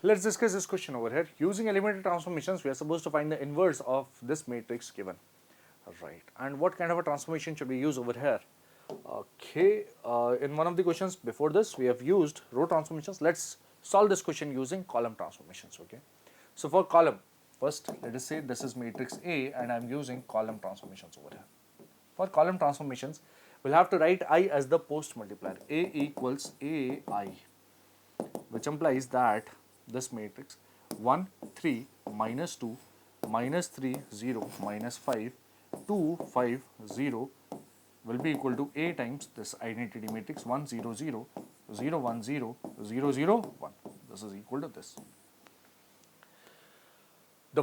Let's discuss this question over here. Using elementary transformations, we are supposed to find the inverse of this matrix given. Right. And what kind of a transformation should we use over here? Okay. In one of the questions before this, we have used row transformations. Let's solve this question using column transformations. Okay. So for column, first let us say this is matrix A and I am using column transformations over here. For column transformations, we'll have to write I as the post multiplier. A equals AI, which implies that this matrix 1, 3, minus 2, minus 3, 0, minus 5, 2, 5, 0 will be equal to A times this identity matrix 1, 0, 0, 0, 1, 0, 0, 0, 1. This is equal to this. The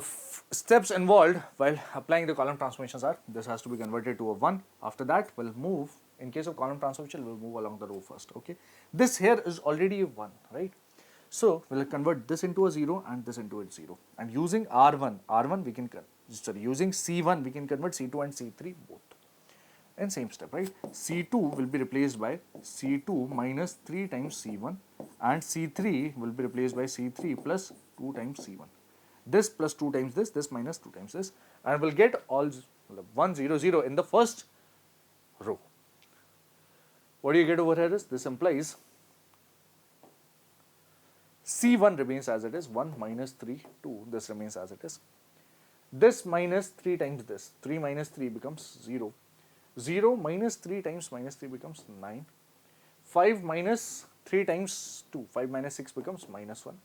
steps involved while applying the column transformations are, this has to be converted to a 1. After that, we'll move, in case of column transformation, we'll move along the row first. Okay. This here is already a 1, right? So we'll convert this into a 0 and this into a 0. And using R1 we can, using C1 we can convert C2 and C3 both. And same step, right? C2 will be replaced by C2 minus 3 times C1 and C3 will be replaced by C3 plus 2 times C1. This plus 2 times this minus 2 times this, and we'll get all 1, 0, 0 in the first row. What do you get over here is, this implies C1 remains as it is, 1 minus 3, 2, this remains as it is. This minus 3 times this, 3 minus 3 becomes 0. 0 minus 3 times minus 3 becomes 9. 5 minus 3 times 2, 5 minus 6 becomes minus 1.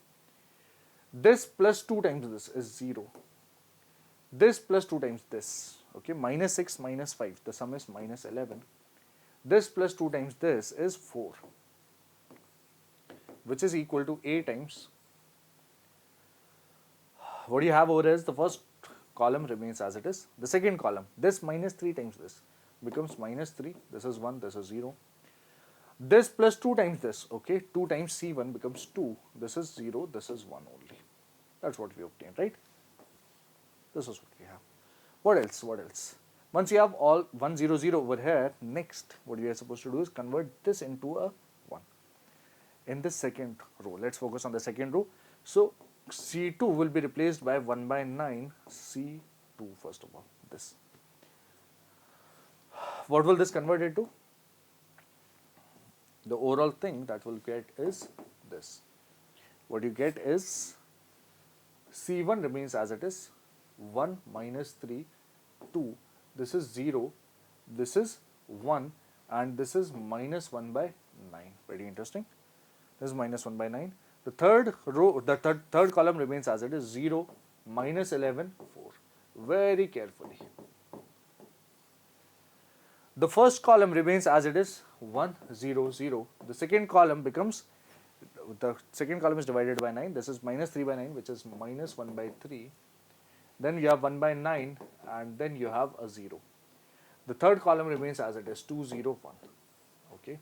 This plus 2 times this is 0. This plus 2 times this, okay, minus 6 minus 5, the sum is minus 11. This plus 2 times this is 4, which is equal to A times, what you have over here is the first column remains as it is. The second column, this minus 3 times this becomes minus 3, this is 1, this is 0. This plus 2 times this, okay, 2 times C1 becomes 2, this is 0, this is 1 only. That's what we obtained, right? This is what we have. What else? What else? Once you have all 1, 0, 0 over here, next what we are supposed to do is convert this into a 1. In the second row, let's focus on the second row. So C2 will be replaced by 1 by 9 C2 first of all, this. What will this convert into? The overall thing that we'll get is this. What you get is C1 remains as it is, 1 minus 3, 2, this is 0, this is 1 and this is minus 1 by 9. Very interesting. This is minus 1 by 9. The third row, the third column remains as it is, 0, minus 11, 4. Very carefully. The first column remains as it is, 1, 0, 0. The second column becomes, the second column is divided by 9. This is minus 3 by 9, which is minus 1 by 3. Then you have 1 by 9 and then you have a 0. The third column remains as it is, 2, 0, 1. Okay.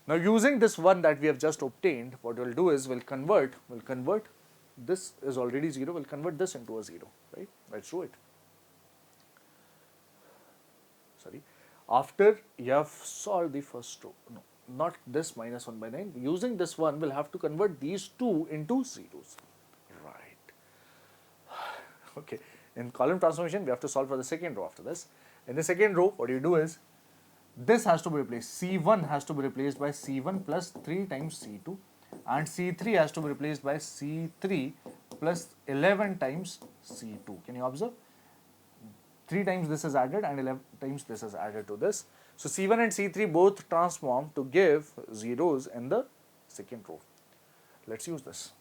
Now using this 1 that we have just obtained, what we'll do is we'll convert, this is already 0, we'll convert this into a 0, right? Let's do it. Sorry. After you have solved the first row, no, not this minus 1 by 9, using this 1, we'll have to convert these 2 into zeros. Right. Okay. In column transformation, we have to solve for the second row after this. In the second row, what you do is, this has to be replaced. C1 has to be replaced by C1 plus 3 times C2 and C3 has to be replaced by C3 plus 11 times C2. Can you observe? 3 times this is added and 11 times this is added to this. So C1 and C3 both transform to give zeros in the second row. Let's use this.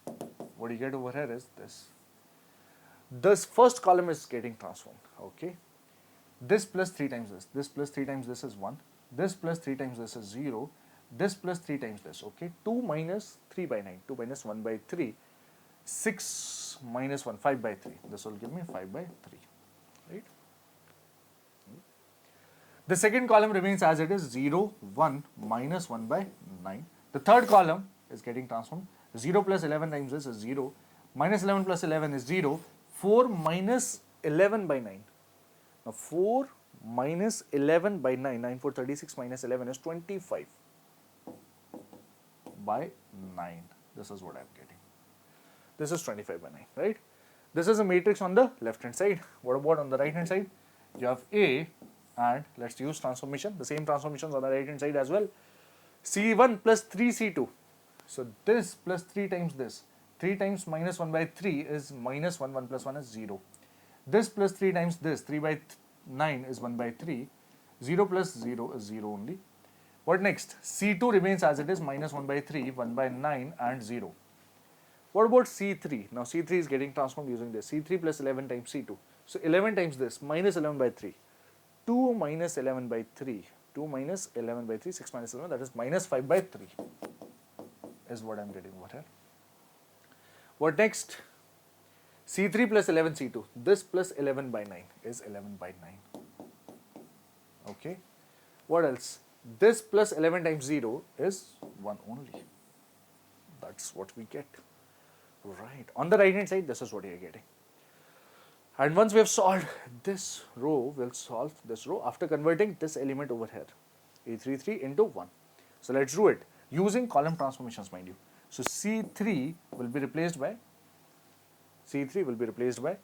What you get over here is this. This first column is getting transformed. Okay. This plus 3 times this plus 3 times this is 1, this plus 3 times this is 0, this plus 3 times this, okay, 2 minus 3 by 9, 2 minus 1 by 3, 6 minus 1, 5 by 3, this will give me 5 by 3, right. The second column remains as it is, 0, 1, minus 1 by 9. The third column is getting transformed, 0 plus 11 times this is 0, minus 11 plus 11 is 0, 4 minus 11 by 9. Now 4 minus 11 by 9, 9 4 36 minus 11 is 25 by 9. This is what I am getting. This is 25 by 9, right? This is a matrix on the left hand side. What about on the right hand side? You have A, and let's use transformation, the same transformations on the right hand side as well. C1 plus 3C2. So this plus 3 times this. 3 times minus 1 by 3 is minus 1, 1 plus 1 is 0. This plus 3 times this, 3 by 9 is 1 by 3. 0 plus 0 is 0 only. What next? C2 remains as it is, minus 1 by 3, 1 by 9 and 0. What about C3? Now C3 is getting transformed using this. C3 plus 11 times C2. So 11 times this, minus 11 by 3. 2 minus 11 by 3. 2 minus 11 by 3, 6 minus 11, that is minus 5 by 3 is what I am getting over here. What next? C3 plus 11 C2. This plus 11 by 9 is 11 by 9. Okay. What else? This plus 11 times 0 is 1 only. That's what we get. Right. On the right hand side, this is what you are getting. And once we have solved this row, we'll solve this row after converting this element over here, A33 into 1. So let's do it using column transformations, mind you. So C3 will be replaced by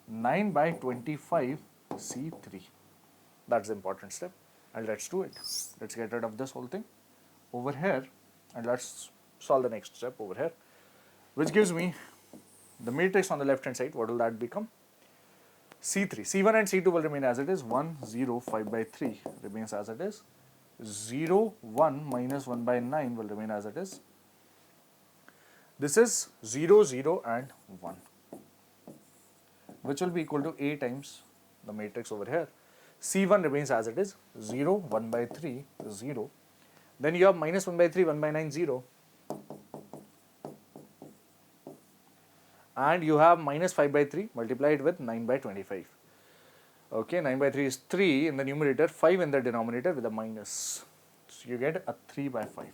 9 by 25 C3. That's the important step, and let's do it. Let's get rid of this whole thing over here, and let's solve the next step over here, which gives me the matrix on the left hand side. What will that become? C3, C1 and C2 will remain as it is. 1, 0, 5 by 3 remains as it is. 0, 1 minus 1 by 9 will remain as it is. This is 0, 0 and 1, which will be equal to A times the matrix over here. C1 remains as it is. 0, 1 by 3, 0. Then you have minus 1 by 3, 1 by 9, 0. And you have minus 5 by 3 multiplied with 9 by 25. Okay, 9 by 3 is 3 in the numerator, 5 in the denominator with a minus. So you get a 3 by 5.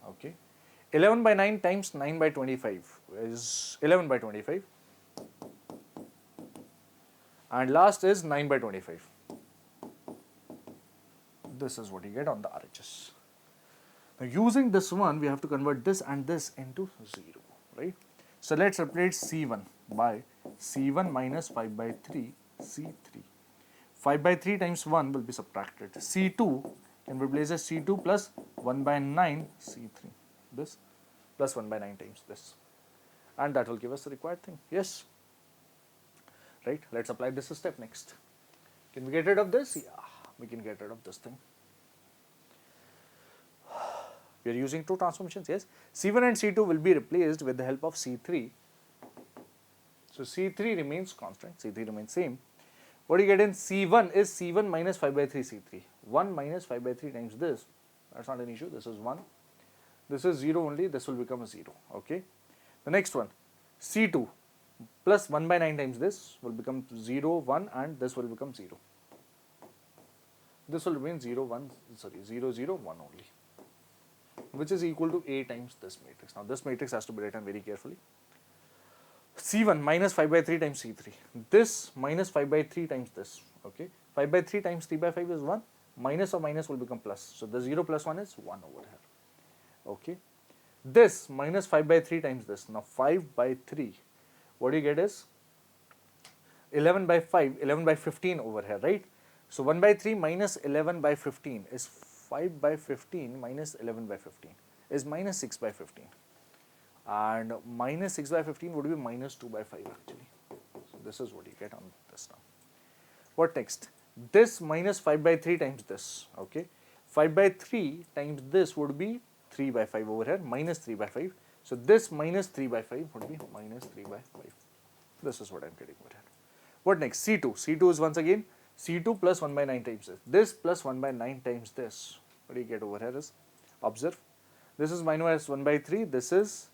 Okay. 11 by 9 times 9 by 25 is 11 by 25. And last is 9 by 25. This is what you get on the RHS. Now using this one, we have to convert this and this into 0, right? So let's replace C1 by C1 minus 5 by 3 C3. 5 by 3 times 1 will be subtracted. C2 can replace as C2 plus 1 by 9 C3. This plus 1 by 9 times this. And that will give us the required thing. Yes. Right. Let's apply this step next. Can we get rid of this? Yeah, we can get rid of this thing. We are using two transformations, yes. C1 and C2 will be replaced with the help of C3. So C3 remains constant, C3 remains same. What you get in C1 is C1 minus 5 by 3 C3. 1 minus 5 by 3 times this, that's not an issue, this is 1. This is 0 only, this will become a 0, okay. The next one, C2 plus 1 by 9 times this will become 0, 1 and this will become 0. This will remain 0, 1, 0, 0, 1 only, which is equal to A times this matrix. Now this matrix has to be written very carefully. C1 minus 5 by 3 times C3. This minus 5 by 3 times this. Okay. 5 by 3 times 3 by 5 is 1. Minus or minus will become plus. So the 0 plus 1 is 1 over here. Okay. This minus 5 by 3 times this. Now 5 by 3. What you get is 11 by 5, 11 by 15 over here, right? So 1 by 3 minus 11 by 15 is 5 by 15 minus 11 by 15 is minus 6 by 15. And minus 6 by 15 would be minus 2 by 5 actually. So this is what you get on this now. What next? This minus 5 by 3 times this, okay. 5 by 3 times this would be 3 by 5 over here, minus 3 by 5. So this minus 3 by 5 would be minus 3 by 5. This is what I am getting over here. What next? C2. C2 is once again C2 plus 1 by 9 times this. This plus 1 by 9 times this. What do you get over here is, observe, this is minus 1 by 3, this is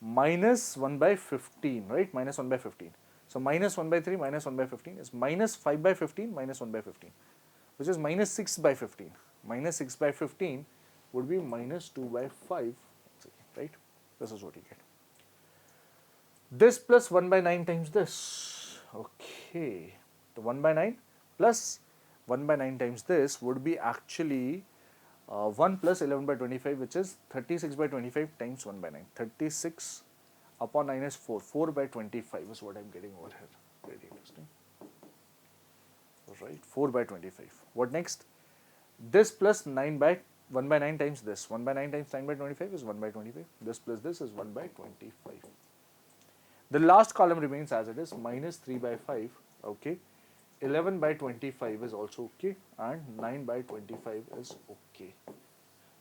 minus 1 by 15, right? Minus 1 by 15. So minus 1 by 3 minus 1 by 15 is minus 5 by 15 minus 1 by 15, which is minus 6 by 15. Minus 6 by 15 would be minus 2 by 5, right? This is what you get. This plus 1 by 9 times this. Okay. The 1 by 9 plus 1 by 9 times this would be actually 1 plus 11 by 25, which is 36 by 25 times 1 by 9. 36 upon 9 is 4. 4 by 25 is what I'm getting over here. Very interesting. Right, 4 by 25. What next? This plus 9 by 1 by 9 times this. 1 by 9 times 9 by 25 is 1 by 25. This plus this is 1 by 25. The last column remains as it is, minus 3 by 5. Okay. 11 by 25 is also okay, and 9 by 25 is okay.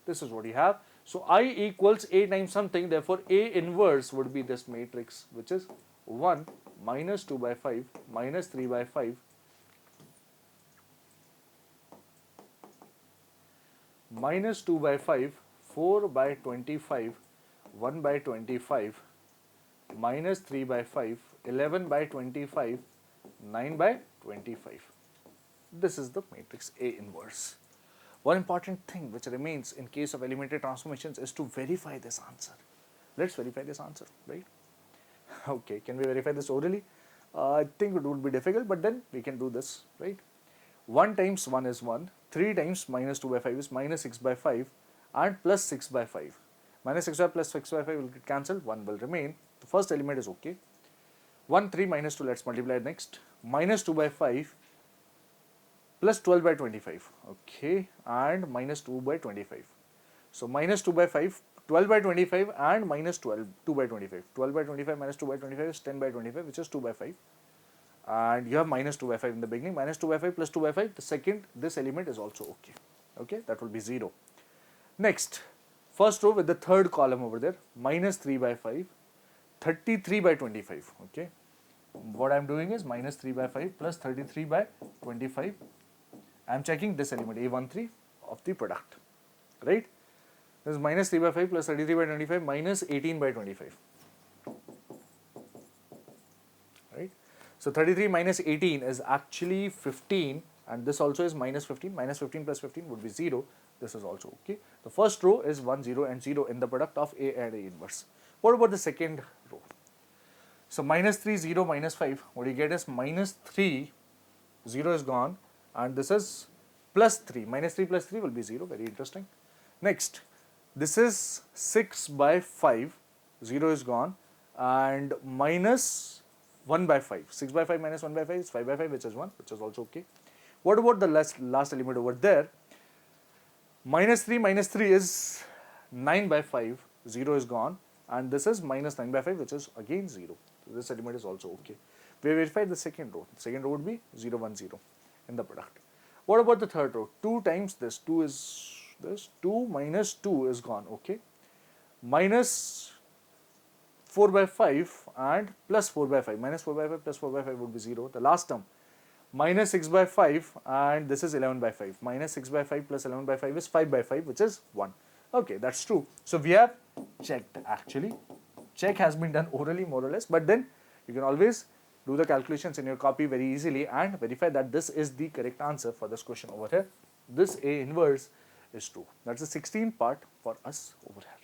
This is what you have. So I equals A times something, therefore A inverse would be this matrix, which is 1 minus 2 by 5 minus 3 by 5 minus 2 by 5, 4 by 25, 1 by 25, minus 3 by 5, 11 by 25, 9 by 25. This is the matrix A inverse. One important thing which remains in case of elementary transformations is to verify this answer. Let's verify this answer, right? Okay, can we verify this orally? I think it would be difficult, but then we can do this, right? 1 times 1 is 1, 3 times minus 2 by 5 is minus 6 by 5, and plus 6 by 5. Minus 6 by plus 6 by 5 will get cancelled, 1 will remain. The first element is okay. 1, 3 minus 2, let's multiply next. Minus 2 by 5 plus 12 by 25, okay, and minus 2 by 25. So minus 2 by 5, 12 by 25 and minus 12, 2 by 25. 12 by 25 minus 2 by 25 is 10 by 25, which is 2 by 5. And you have minus 2 by 5 in the beginning, minus 2 by 5 plus 2 by 5, the second, this element is also okay. Okay, that will be 0. Next, first row with the third column over there, minus 3 by 5, 33 by 25, okay. What I am doing is minus 3 by 5 plus 33 by 25. I am checking this element A13 of the product, right. This is minus 3 by 5 plus 33 by 25 minus 18 by 25, right. So 33 minus 18 is actually 15, and this also is minus 15. Minus 15 plus 15 would be 0. This is also okay. The first row is 1, 0 and 0 in the product of A and A inverse. What about the second row? So minus 3, 0, minus 5, what you get is minus 3, 0 is gone, and this is plus 3. Minus 3 plus 3 will be 0, very interesting. Next, this is 6 by 5, 0 is gone, and minus 1 by 5. 6 by 5 minus 1 by 5 is 5 by 5, which is 1, which is also okay. What about the last element over there? Minus 3 is 9 by 5, 0 is gone, and this is minus 9 by 5, which is again 0. So this element is also okay. We verified the second row. The second row would be 0, 1, 0 in the product. What about the third row? 2 times this, 2 is this, 2 minus 2 is gone, okay. Minus 4 by 5 and plus 4 by 5. Minus 4 by 5 plus 4 by 5 would be 0. The last term, minus 6 by 5 and this is 11 by 5. Minus 6 by 5 plus 11 by 5 is 5 by 5, which is 1. Okay, that's true. So we have checked actually. Check has been done orally more or less, but then you can always do the calculations in your copy very easily and verify that this is the correct answer for this question over here. This A inverse is true. That's the 16th part for us over here.